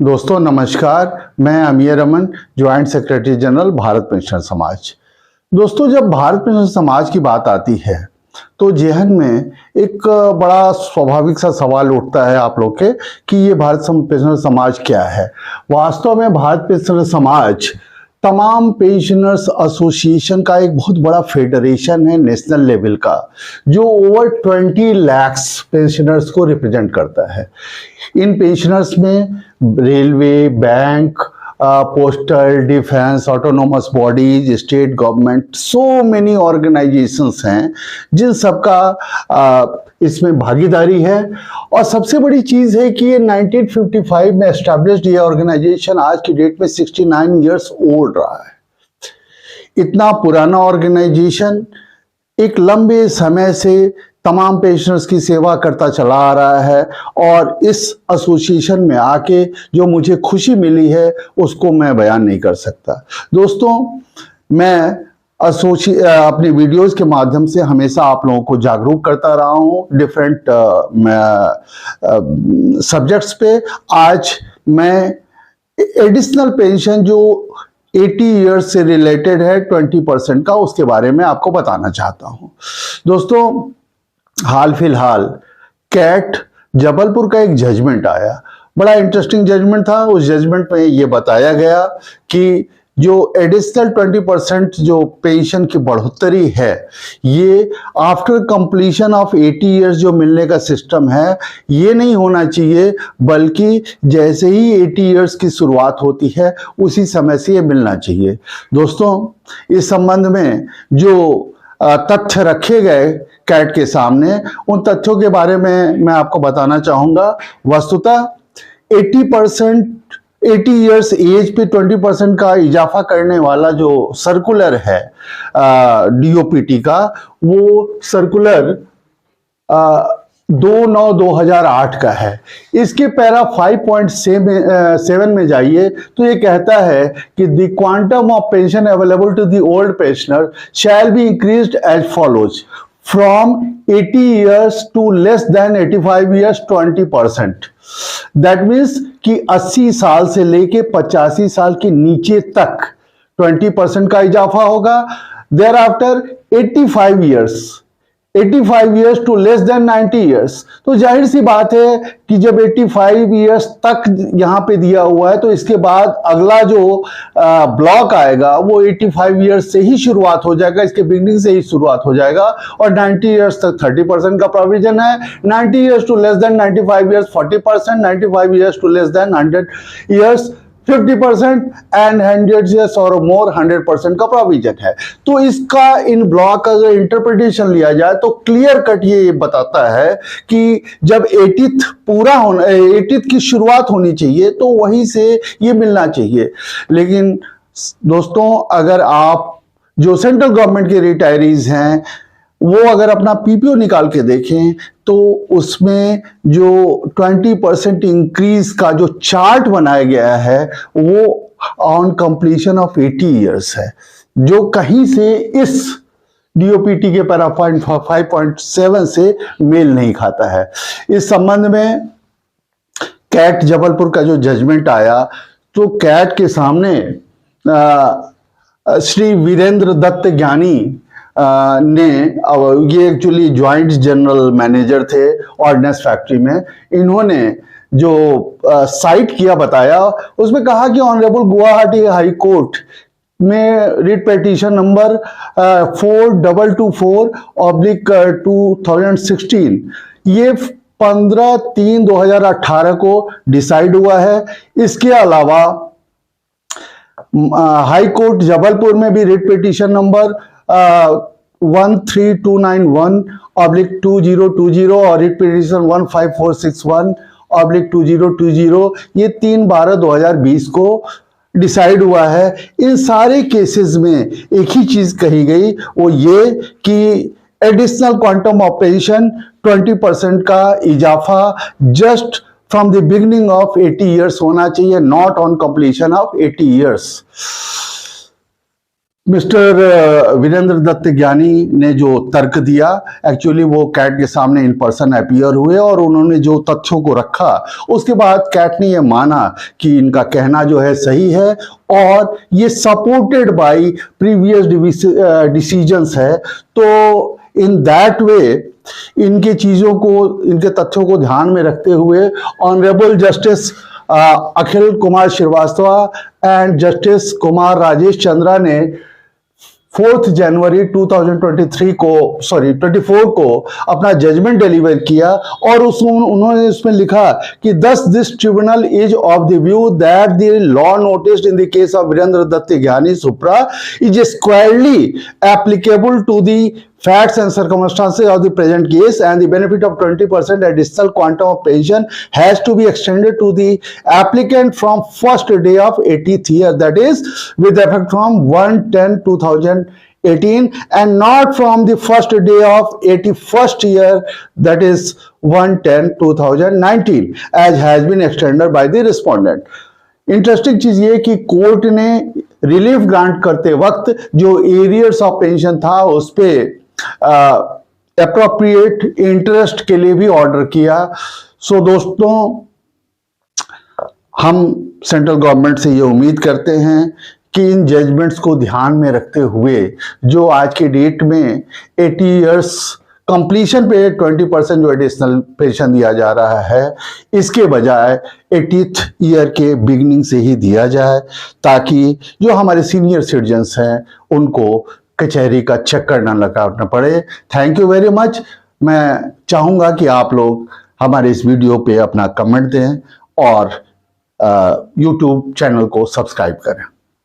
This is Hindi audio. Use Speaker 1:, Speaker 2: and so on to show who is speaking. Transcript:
Speaker 1: दोस्तों नमस्कार, मैं Amir Aman, joint secretary general Bharat pensioner Samaj. दोस्तों, जब भारत पेंशनर समाज की बात आती है तो जेहन में एक बड़ा स्वाभाविक सा सवाल उठता है आप लोग के कि ये भारत पेंशनर समाज क्या है। वास्तव में भारत पेंशनर समाज तमाम पेंशनर्स एसोसिएशन का एक बहुत बड़ा फेडरेशन है नेशनल लेवल का, जो ओवर 20 लाख पेंशनर्स को रिप्रेजेंट करता है। इन पेंशनर्स में railway, bank, postal, defence, autonomous bodies, state government, so many organisations हैं जिन सबका इसमें भागीदारी है। और सबसे बड़ी चीज है कि ये 1955 में एस्टैब्लिश्ड ये ऑर्गेनाइजेशन आज की डेट में 69 इयर्स ओल्ड रहा है। इतना पुराना ऑर्गेनाइजेशन एक लंबे समय से तमाम पेंशनर्स की सेवा करता चला आ रहा है, और इस एसोसिएशन में आके जो मुझे खुशी मिली है उसको मैं बयान नहीं कर सकता। दोस्तों, मैं अपनी वीडियोस के माध्यम से हमेशा आप लोगों को जागरूक करता रहा हूँ डिफरेंट सब्जेक्ट्स पे। आज मैं एडिशनल पेंशन जो 80 इयर्स से रिलेटेड है 20% का, उसके बारे में आपको बताना चाहता हूँ। दोस्तों, हाल फिलहाल कैट जबलपुर का एक जजमेंट आया, बड़ा इंटरेस्टिंग जजमेंट था। उस जजमेंट में ये बताया गया कि जो एडिशनल 20% जो पेंशन की बढ़ोतरी है, ये आफ्टर कंप्लीशन ऑफ 80 इयर्स जो मिलने का सिस्टम है, ये नहीं होना चाहिए, बल्कि जैसे ही 80 इयर्स की शुरुआत होती है उसी समय से ये मिलना चाहिए। दोस्तों, इस संबंध में जो तथ्य रखे गए कैट के सामने, उन तथ्यों के बारे में मैं आपको बताना चाहूंगा। वस्तुतः 80 इयर्स एज पे 20% का इजाफा करने वाला जो सर्कुलर है डीओपीटी का, वो सर्कुलर 2/9/2008 का है। इसके पैरा 5.7 में जाइए तो ये कहता है कि the quantum of pension available to the old pensioner shall be increased as follows from 80 years to less than 85 years 20%। That means कि 80 साल से लेके 85 साल के नीचे तक 20% का इजाफा होगा। Thereafter 85 years to less than 90 years। तो जाहिर सी बात है कि जब 85 years तक यहां पे दिया हुआ है तो इसके बाद अगला जो ब्लॉक आएगा वो 85 years से ही शुरुआत हो जाएगा, इसके बिगनिंग से ही शुरुआत हो जाएगा। और 90 years तक 30% का प्रोविजन है, 90 years to less than 95 years 40%, 95 years to less than 100 years 50% and 100 years और मोर 100% का प्रोविजन है। तो इसका इन ब्लॉक का अगर इंटरप्रिटेशन लिया जाए तो क्लियर कट ये बताता है कि जब 80th की शुरुआत होनी चाहिए तो वहीं से ये मिलना चाहिए। लेकिन दोस्तों, अगर आप जो सेंट्रल गवर्नमेंट के रिटायरीज हैं वो अगर अपना पीपीओ निकाल के देखें तो उसमें जो 20% इंक्रीज का जो चार्ट बनाया गया है वो ऑन कंप्लीशन ऑफ 80 इयर्स है, जो कहीं से इस डीओपीटी के पैरा 5.7 से मेल नहीं खाता है। इस संबंध में कैट जबलपुर का जो जजमेंट आया तो कैट के सामने श्री वीरेंद्र दत्त ज्ञानी ने, ये एक्चुअली ज्वाइंट जनरल मैनेजर थे ऑर्डिनेंस फैक्ट्री में, इन्होंने जो साइट किया बताया उसमें कहा कि ऑनरेबल गुवाहाटी हाई कोर्ट में रिट पिटीशन नंबर 4224/2016 ये 15/3/2018 को डिसाइड हुआ है। इसके अलावा हाई कोर्ट जबलपुर में भी रिट पिटीशन नंबर 13291/2020 और रिट पिटीशन 15461/2020 ये 3/12/2020 को डिसाइड हुआ है। इन सारे केसेस में एक ही चीज कही गई, वो ये कि एडिशनल क्वांटम ऑफ पेंशन 20% का इजाफा just from the beginning of 80 years होना चाहिए, not on completion of 80 years. Mister Virendra Dutt Gyani ने जो तर्क दिया, एक्चुअली वो कैट के सामने इन पर्सन अपीयर हुए और उन्होंने जो तथ्यों को रखा, उसके बाद कैट ने ये माना कि इनका कहना जो है सही है और ये सपोर्टेड बाय प्रीवियस डिसीजंस है। तो इन दैट वे इनके चीज़ों को, इनके तथ्यों को ध्यान में रखते हुए honourable justice Akhil Kumar Srivastava and justice Kumar Rajesh Chandra ने 4 जनवरी 2023 को 24 को अपना जजमेंट डिलीवर किया और उन्होंने इसमें लिखा कि thus this tribunal is of the view that the law noticed in the case of Virendra Dutt Gyani Supra is squarely applicable to the facts and circumstances of the present case, and the benefit of 20% additional quantum of pension has to be extended to the applicant from first day of 80th year, that is with effect from 1/10/2018 and not from the first day of 81st year, that is 1/10/2019 as has been extended by the respondent. Interesting चीज ये कि कोर्ट ने रिलीफ ग्रांट करते वक्त जो एरियर्स ऑफ पेंशन था उस पे एप्रोप्रिएट इंटरेस्ट के लिए भी ऑर्डर किया। सो दोस्तों, हम सेंट्रल गवर्नमेंट से ये उम्मीद करते हैं कि इन जजमेंट्स को ध्यान में रखते हुए जो आज के डेट में 80 इयर्स कंप्लीशन पे 20% जो एडिशनल पेंशन दिया जा रहा है, इसके बजाय 80th ईयर के बिगिनिंग से ही दिया जाए, ताकि जो हमारे सीनियर सिटीजन्स हैं उनको कचहरी का चक्कर न लगाना पड़े। Thank you very much. मैं चाहूँगा कि आप लोग हमारे इस वीडियो पे अपना कमेंट दें और यूट्यूब चैनल को सब्सक्राइब करें।